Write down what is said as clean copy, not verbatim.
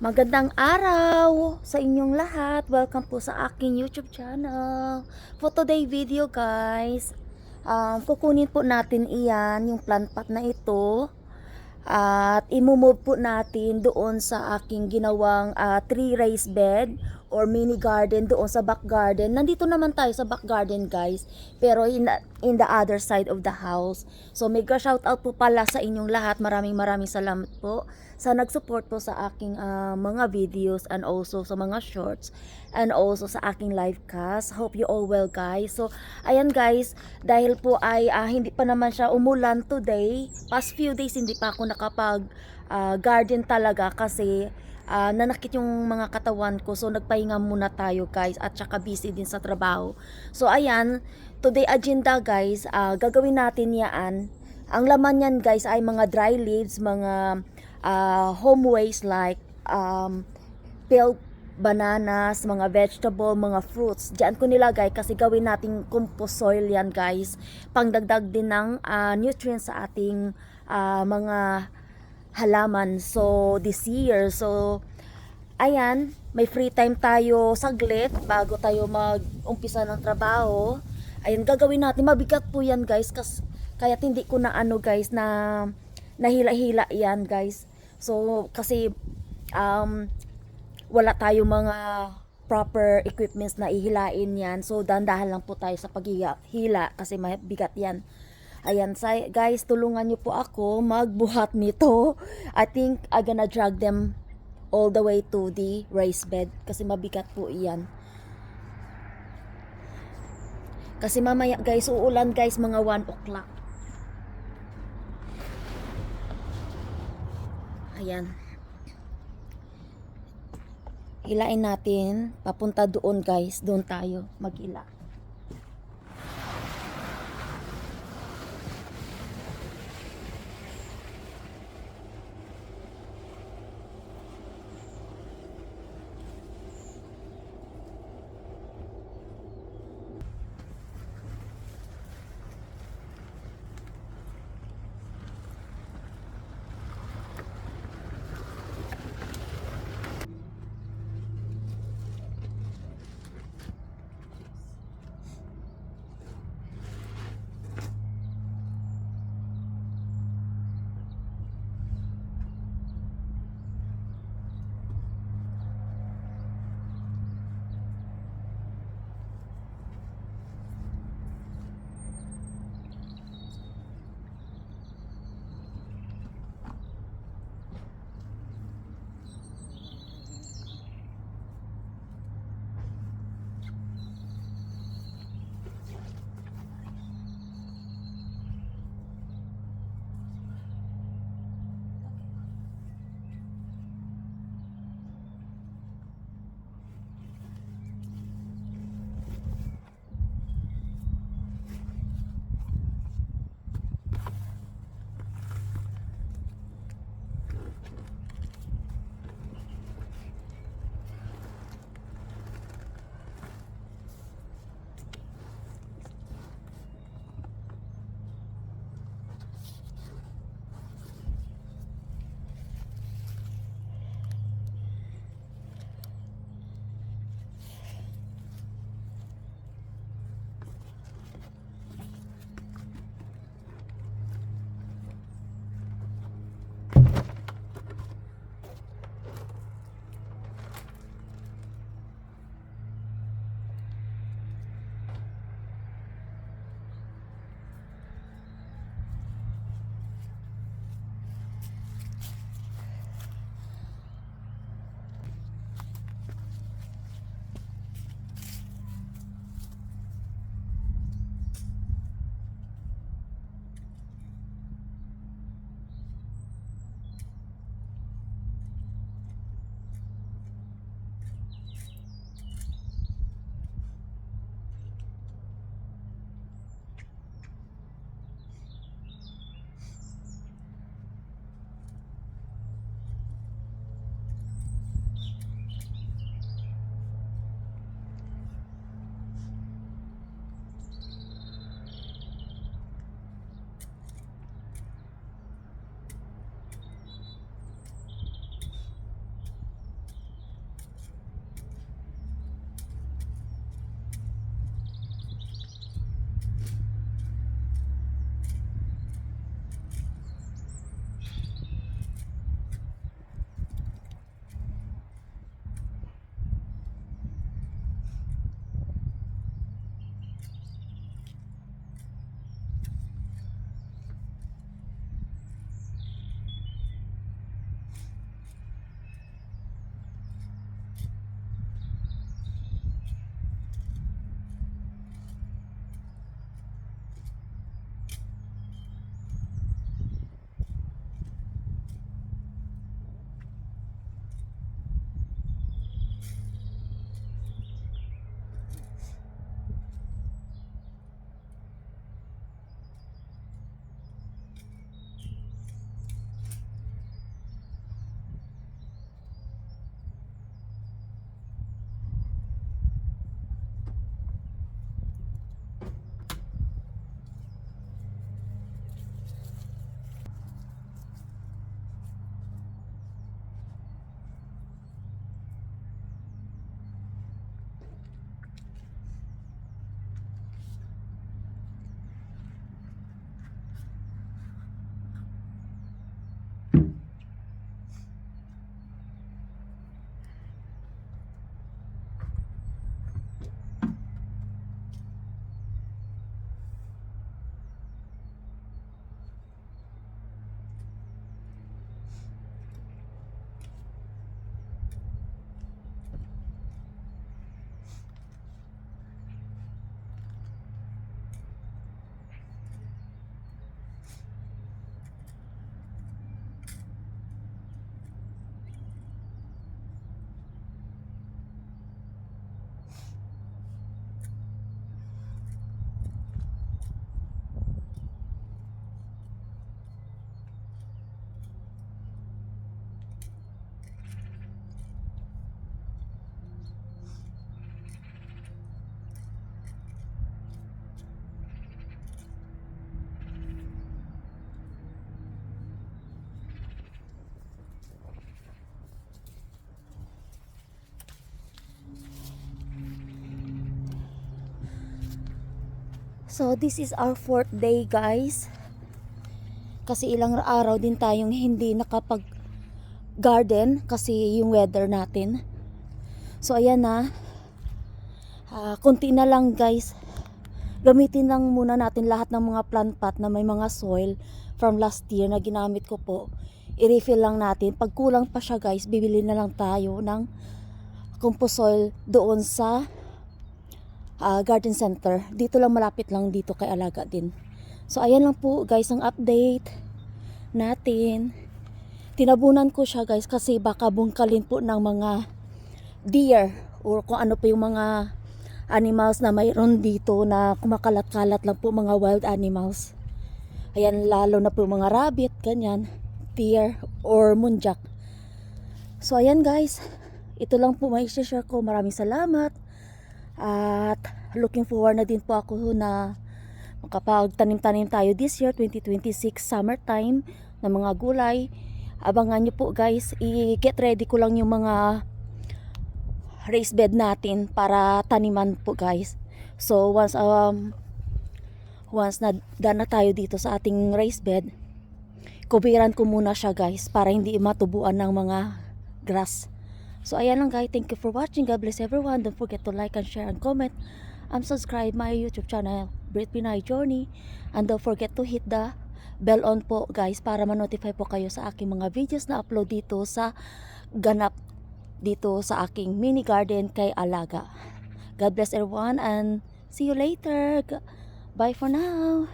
Magandang araw sa inyong lahat. Welcome po sa aking YouTube channel. For today video guys, kukunin po natin iyan, yung plant pot na ito. At imumove po natin doon sa aking ginawang tree raised bed or mini garden doon sa back garden. Nandito naman tayo sa back garden guys, pero in the other side of the house. So mega shout out po pala sa inyong lahat. Maraming salamat po sa nag-support po sa aking mga videos and also sa mga shorts and also sa aking live cast. Hope you all well guys. So ayan guys, dahil po ay hindi pa naman siya umulan today, past few days hindi pa ako nakapag garden talaga kasi nanakit yung mga katawan ko, so nagpahinga muna tayo guys at saka busy din sa trabaho. So ayan, today agenda guys, gagawin natin yan. Ang laman yan guys ay mga dry leaves, mga home waste like peeled bananas, mga vegetable, mga fruits. Diyan ko nilagay kasi gawin nating compost soil yan guys. Pangdagdag din ng nutrients sa ating mga halaman. So this year, so ayan, may free time tayo saglit bago tayo mag-umpisa ng trabaho. Ayan, gagawin natin. Mabigat po yan guys, kaya hindi ko na guys na nahila-hila yan guys. So kasi wala tayo mga proper equipments na ihilain yan. So dandahan lang po tayo sa paghihila kasi mabigat yan. Ayan guys, tulungan nyo po ako magbuhat nito. I think I'm gonna drag them all the way to the raised bed kasi mabigat po iyan. Kasi mamaya guys, uulan guys mga 1 o'clock. Ayan. Hilain natin papunta doon guys, doon tayo maghila. So this is our 4th day guys. Kasi ilang araw din tayong hindi nakapag garden kasi yung weather natin. So ayan na. Konti na lang guys. Gamitin lang muna natin lahat ng mga plant pot na may mga soil from last year na ginamit ko po. I-refill lang natin. Pag kulang pa siya guys, bibili na lang tayo ng compost soil doon sa garden center. Dito lang, malapit lang dito kay Alaga din. So ayan lang po guys ang update natin. Tinabunan ko siya guys kasi baka bungkalin po ng mga deer or kung ano pa yung mga animals na mayroon dito na kumakalat-kalat lang po, mga wild animals. Ayan, lalo na po mga rabbit, ganyan, deer or muntjak. So ayan guys, ito lang po may share ko. Maraming salamat at looking forward na din po ako na makapagtanim-tanim tayo this year 2026 summertime ng mga gulay. Abangan nyo po guys, i-get ready ko lang yung mga raised bed natin para taniman po guys. So once na done na tayo dito sa ating raised bed, kubiran ko muna siya guys para hindi matubuan ng mga grass. So ayan lang guys, thank you for watching. God bless everyone. Don't forget to like and share and comment and subscribe my YouTube channel Brit Pinay Journey, and don't forget to hit the bell on po guys para ma-notify po kayo sa aking mga videos na upload dito sa ganap dito sa aking mini garden kay Alaga. God bless everyone and see you later. Bye for now.